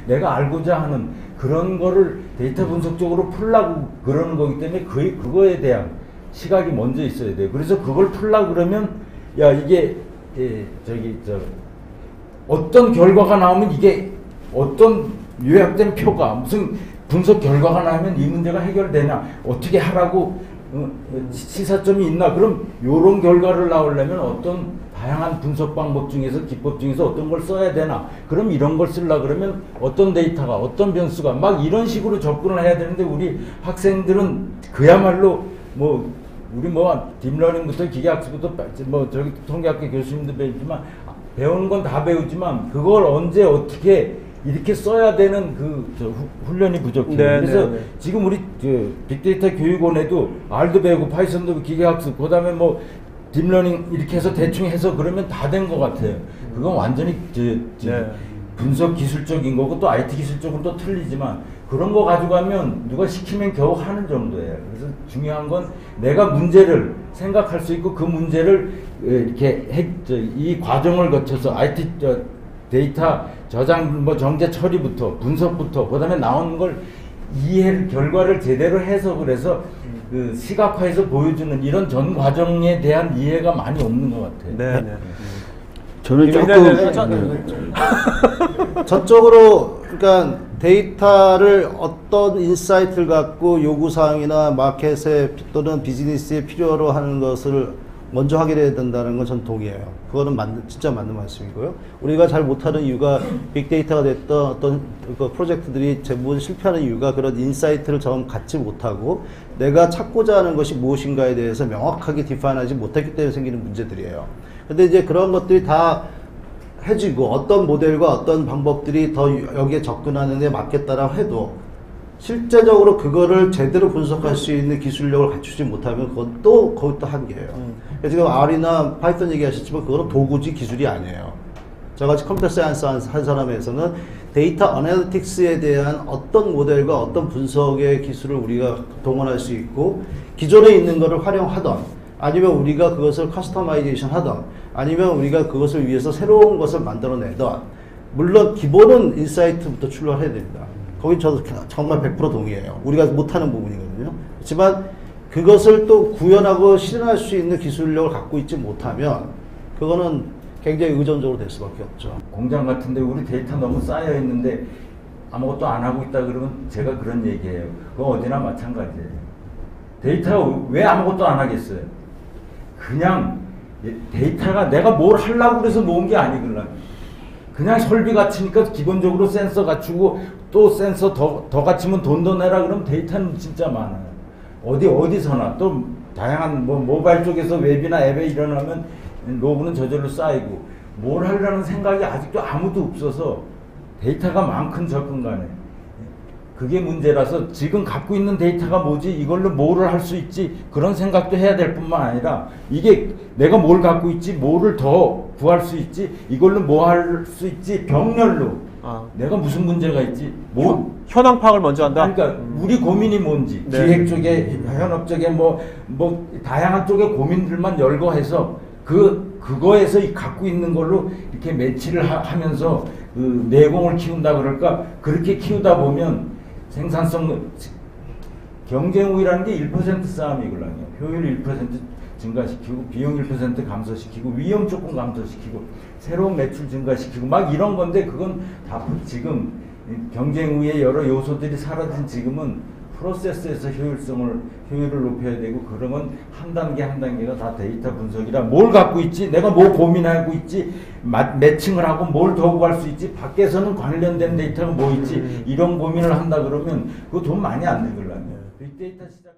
내가 알고자 하는 그런 거를 데이터 분석적으로 풀라고 그러는 거기 때문에 그거에 대한 시각이 먼저 있어야 돼요. 그래서 그걸 풀라 그러면 야 이게 어떤 결과가 나오면 이게 어떤 요약된 표가 무슨 분석 결과가 나오면 이 문제가 해결되나 어떻게 하라고 시사점이 있나 그럼 요런 결과를 나오려면 어떤 다양한 분석 방법 중에서 기법 중에서 어떤 걸 써야 되나 그럼 이런 걸 쓰려 그러면 어떤 데이터가 어떤 변수가 막 이런 식으로 접근을 해야 되는데 우리 학생들은 그야말로 우리 딥러닝부터 기계학습부터 저기 통계학교 교수님도 배우지만 배우는 건 다 배우지만 그걸 언제 어떻게 이렇게 써야 되는 훈련이 부족해요. 그래서 지금 우리 빅데이터 교육원에도 R도 배우고 파이썬도 기계학습 그다음에 딥러닝 이렇게 해서 대충 해서 그러면 다 된 것 같아요. 그건 완전히 분석 기술적인 거고 또 IT 기술적으로 또 틀리지만 그런 거 가져가면 누가 시키면 겨우 하는 정도예요. 그래서 중요한 건 내가 문제를 생각할 수 있고 그 문제를 이렇게 이 과정을 거쳐서 IT 데이터 저장 정제 처리부터 분석부터 그다음에 나오는 걸 결과를 제대로 해석을 해서 시각화해서 보여주는 이런 전 과정에 대한 이해가 많이 없는 것 같아요. 네. 저는 조금 전적으로 그러니까 데이터를 어떤 인사이트를 갖고 요구사항이나 마켓에 또는 비즈니스에 필요로 하는 것을 먼저 확인해야 된다는 건 전 동의해요. 그거는 진짜 맞는 말씀이고요. 우리가 잘 못하는 이유가 빅데이터가 됐던 어떤 프로젝트들이 대부분 실패하는 이유가 그런 인사이트를 좀 갖지 못하고 내가 찾고자 하는 것이 무엇인가에 대해서 명확하게 디파인하지 못했기 때문에 생기는 문제들이에요. 근데 이제 그런 것들이 다 해지고 어떤 모델과 어떤 방법들이 더 여기에 접근하는 데 맞겠다라고 해도 실제적으로 그거를 제대로 분석할 수 있는 기술력을 갖추지 못하면 그것도 한계예요. 지금 R이나 파이썬 얘기하셨지만 그거는 도구지 기술이 아니에요. 저같이 컴퓨터 사이언스 한 사람에서는 데이터 어널리틱스에 대한 어떤 모델과 어떤 분석의 기술을 우리가 동원할 수 있고 기존에 있는 거를 활용하던 아니면 우리가 그것을 커스터마이제이션 하던 아니면 우리가 그것을 위해서 새로운 것을 만들어내던 물론 기본은 인사이트부터 출발해야 됩니다. 거긴 저도 정말 100% 동의해요. 우리가 못하는 부분이거든요. 그렇지만 그것을 또 구현하고 실현할 수 있는 기술력을 갖고 있지 못하면 그거는 굉장히 의존적으로 될 수밖에 없죠. 공장 같은데 우리 데이터 너무 쌓여 있는데 아무것도 안 하고 있다 그러면 제가 그런 얘기해요. 그건 어디나 마찬가지예요. 데이터가 왜 아무것도 안 하겠어요? 그냥 데이터가 내가 뭘 하려고 그래서 모은 게 아니길래 그냥 설비 갖추니까 기본적으로 센서 갖추고 또 센서 더 갖추면 돈 더 내라 그러면 데이터는 진짜 많아요. 어디서나 또 다양한 모바일 쪽에서 웹이나 앱에 일어나면 로그는 저절로 쌓이고 뭘 하려는 생각이 아직도 아무도 없어서 데이터가 많건 적건 간에 그게 문제라서 지금 갖고 있는 데이터가 뭐지 이걸로 뭐를 할 수 있지 그런 생각도 해야 될 뿐만 아니라 이게 내가 뭘 갖고 있지 뭐를 더 구할 수 있지 이걸로 뭐 할 수 있지 병렬로 내가 무슨 문제가 있지 현황 파악을 먼저 한다. 그러니까 우리 고민이 뭔지 기획 쪽에 현업 쪽에 다양한 쪽의 고민들만 열거해서 그거에서 갖고 있는 걸로 이렇게 매치를 하면서 내공을 키운다 그럴까 그렇게 키우다 보면 생산성 경쟁 우위라는 게 1% 싸움이거든요. 효율 1% 증가시키고 비용 1% 감소시키고 위험 조금 감소시키고 새로운 매출 증가시키고 막 이런 건데 그건 다 지금 경쟁 우위의 여러 요소들이 사라진 지금은 프로세스에서 효율을 높여야 되고 그러면 한 단계 한 단계가 다 데이터 분석이라 뭘 갖고 있지 내가 뭐 고민하고 있지 매칭을 하고 뭘 더 구할 수 있지 밖에서는 관련된 데이터가 뭐 있지 이런 고민을 한다 그러면 그거 돈 많이 안 들걸요. 빅데이터 시작하고